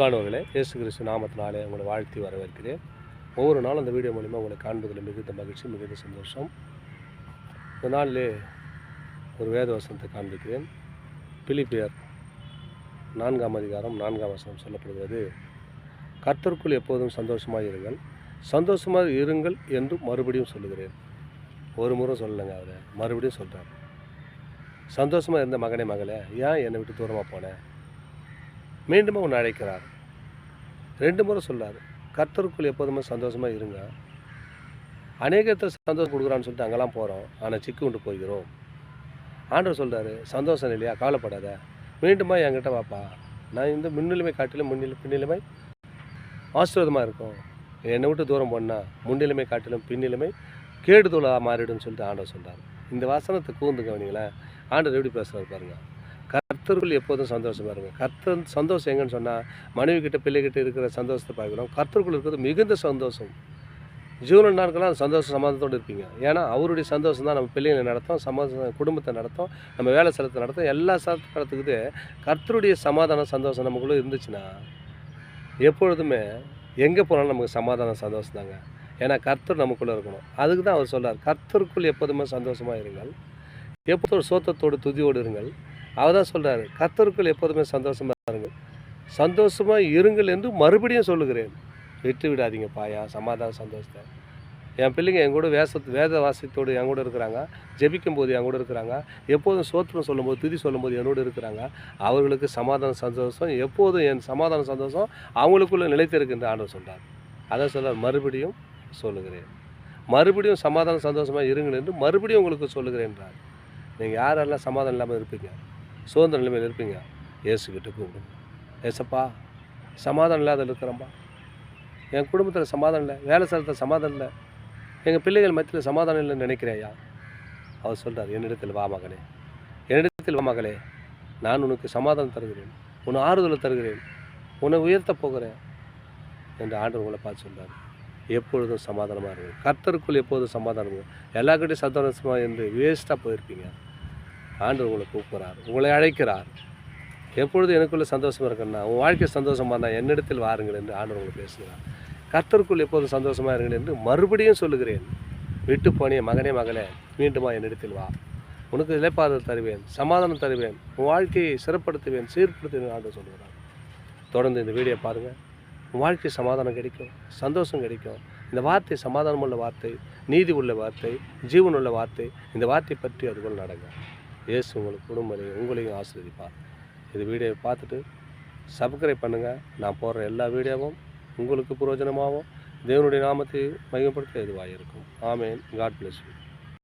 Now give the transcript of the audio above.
அன்பானவர்களே, இயேசு கிறிஸ்து நாமத்தினாலே உங்களை வாழ்த்தி வரவேற்கிறேன். ஒவ்வொரு நாளும் அந்த வீடியோ மூலிமா உங்களை காண்பதில் மிகுந்த மகிழ்ச்சி, மிகுந்த சந்தோஷம். இந்த நாளிலே ஒரு வேத வசனத்தை காண்பிக்கிறேன். பிலிப்பியர் 4ஆம் அதிகாரம் 4ஆம் வசனம் சொல்லப்படுகிறது, கர்த்தருக்குள் எப்போதும் சந்தோஷமாக இருங்கள், சந்தோஷமாக இருங்கள் என்று மறுபடியும் சொல்லுகிறேன். ஒரு முறை சொல்லலைங்க, அவரை மறுபடியும் சொல்கிறார். சந்தோஷமாக இருந்த மகனே மகளே, ஏன் என்னை விட்டு தூரமாக போனேன்? மீண்டும் ஒன்று அழைக்கிறார். 2 முறை சொல்கிறார், கர்த்தருக்குள் எப்போதுமே சந்தோஷமாக இருங்க. அநேகத்தில் சந்தோஷம் கொடுக்குறான்னு சொல்லிட்டு அங்கெல்லாம் போகிறோம், ஆனால் சிக்கு கொண்டு போய்கிறோம். ஆண்டவர் சொல்கிறாரு, சந்தோஷம் இல்லையா, கவலைப்படாத, மீண்டுமா என்கிட்ட வாப்பா, நான் இந்த முன்னிலைமை காட்டிலும் பின்னிலைமை ஆசீர்வாதமாக இருக்கும். என்னை விட்டு தூரம் போனால் முன்னிலைமை காட்டிலும் பின்னிலைமை கேடுதலாக மாறிடும்னு சொல்லிட்டு ஆண்டவர் சொல்கிறார். இந்த வசனத்தை கூர்ந்து கவனிங்களேன். ஆண்டவர் எப்படி பேசுகிறாரு பாருங்கள். கர்த்தருக்குள் எப்போதும் சந்தோஷமாக இருங்க. கர்த்தர் சந்தோஷம் எங்கன்னு சொன்னால், மனைவி கிட்ட பிள்ளைகிட்ட இருக்கிற சந்தோஷத்தை பார்க்கணும். கர்த்தருக்குள் இருக்கிறது மிகுந்த சந்தோஷம். ஜீவன நாட்கள்லாம் சந்தோஷம் சமாதானத்தோடு இருப்பீங்க. ஏன்னா அவருடைய சந்தோஷம் தான் நம்ம பிள்ளைங்களை நடத்தும், குடும்பத்தை நடத்தும், நம்ம வேலை ஸ்தலத்தை நடத்தும், எல்லா ஸ்தலத்தை நடத்துக்குது. கர்த்தருடைய சமாதானம் சந்தோஷம் நமக்குள்ளே இருந்துச்சுன்னா எப்பொழுதுமே எங்கே போனாலும் நமக்கு சமாதானம் சந்தோஷம் தாங்க. ஏன்னா கர்த்தர் நமக்குள்ளே இருக்கணும். அதுக்கு தான் அவர் சொல்கிறார், கர்த்தருக்குள் எப்போதுமே சந்தோஷமாக இருங்கள், எப்போதும் சோத்தத்தோடு துதியோடு இருங்கள். அவர் தான் சொல்கிறாரு, கர்த்தருக்குள் எப்போதுமே சந்தோஷமாக இருங்கள், சந்தோஷமாக இருங்கள் என்று மறுபடியும் சொல்லுகிறேன். விட்டு விடாதீங்க பாயா சமாதான சந்தோஷத்தை. என் பிள்ளைங்க என் கூட வேத வாசியத்தோடு என் கூட இருக்கிறாங்க, ஜெபிக்கும் போது என் கூட இருக்கிறாங்க, எப்போதும் சோத்திரம் சொல்லும்போது துதி சொல்லும்போது என்னோடு இருக்கிறாங்க. அவர்களுக்கு சமாதான சந்தோஷம், எப்போதும் என் சமாதான சந்தோஷம் அவங்களுக்குள்ளே நிலைத்திருக்கின்ற ஆண்டவர் சொல்கிறார். அதை சொல்ல மறுபடியும் சொல்லுகிறேன், மறுபடியும் சமாதான சந்தோஷமாக இருங்கள் என்று மறுபடியும் உங்களுக்கு சொல்லுகிறேன்றார். நீங்கள் யாரெல்லாம் சமாதானம் இல்லாமல் இருப்பீங்க, சோதனை நிலைமையில் இருப்பீங்க, இயேசுக்கிட்ட கூப்பிடுங்க. ஏசப்பா, சமாதானம் இல்லாத இருக்கிறேன்ப்பா, என் குடும்பத்தில் சமாதானம் இல்லை, வேலை ஸ்தலத்தில் சமாதானம் இல்லை, எங்கள் பிள்ளைகள் மத்தியில் சமாதானம் இல்லைன்னு நினைக்கிறேயா? அவர் சொல்கிறார், என்னிடத்தில் வா மகனே, என்னிடத்தில் வா மகளே, நான் உனக்கு சமாதானம் தருகிறேன், உன்னை ஆறுதலை தருகிறேன், உன்னை உயர்த்த போகிறேன் என்று ஆண்டவர் உங்களை பார்த்து சொல்கிறார். எப்பொழுதும் சமாதானமாக இருக்கும். கர்த்தருக்குள் எப்போதும் சமாதானம் இருக்கும். எல்லாக்கிட்டையும் சந்தோஷமாக இருந்து வேஸ்ட்டாக போயிருப்பீங்க. ஆண்டவர் உங்களை கூப்பிட்றார், உங்களை அழைக்கிறார். எப்பொழுதும் எனக்குள்ளே சந்தோஷமாக இருக்குன்னா, உன் வாழ்க்கை சந்தோஷமாக இருந்தால் என்னிடத்தில் வாருங்கள் என்று ஆண்டவர் உங்களை பேசுகிறார். கர்த்தருக்குள் எப்போதும் சந்தோஷமாக இருங்கள் என்று மறுபடியும் சொல்லுகிறேன். விட்டு போனிய மகனே மகளே, மீண்டுமா என்னிடத்தில் வா, உனக்கு இளைப்பாறுதல் தருவேன், சமாதானம் தருவேன், உன் வாழ்க்கையை சிறப்படுத்துவேன், சீர்படுத்துவேன் ஆண்டவர் சொல்லுகிறார். தொடர்ந்து இந்த வீடியோ பாருங்கள். உன் வாழ்க்கை சமாதானம் கிடைக்கும், சந்தோஷம் கிடைக்கும். இந்த வார்த்தை சமாதானம் உள்ள வார்த்தை, நீதி உள்ள வார்த்தை, ஜீவன் உள்ள வார்த்தை. இந்த வார்த்தை பற்றி அதுபோல் நடங்க. இயேசு உங்களுக்கு குடும்பத்தையும் உங்களையும் ஆசீர்வதிப்பார். இந்த வீடியோவை பார்த்துட்டு சப்ஸ்கிரைப் பண்ணுங்கள். நான் போடுற எல்லா வீடியோவும் உங்களுக்கு பிரயோஜனமாகவும் தேவனுடைய நாமத்தை மகிமைப்படுத்த எதுவாக இருக்கும். ஆமேன். God bless you.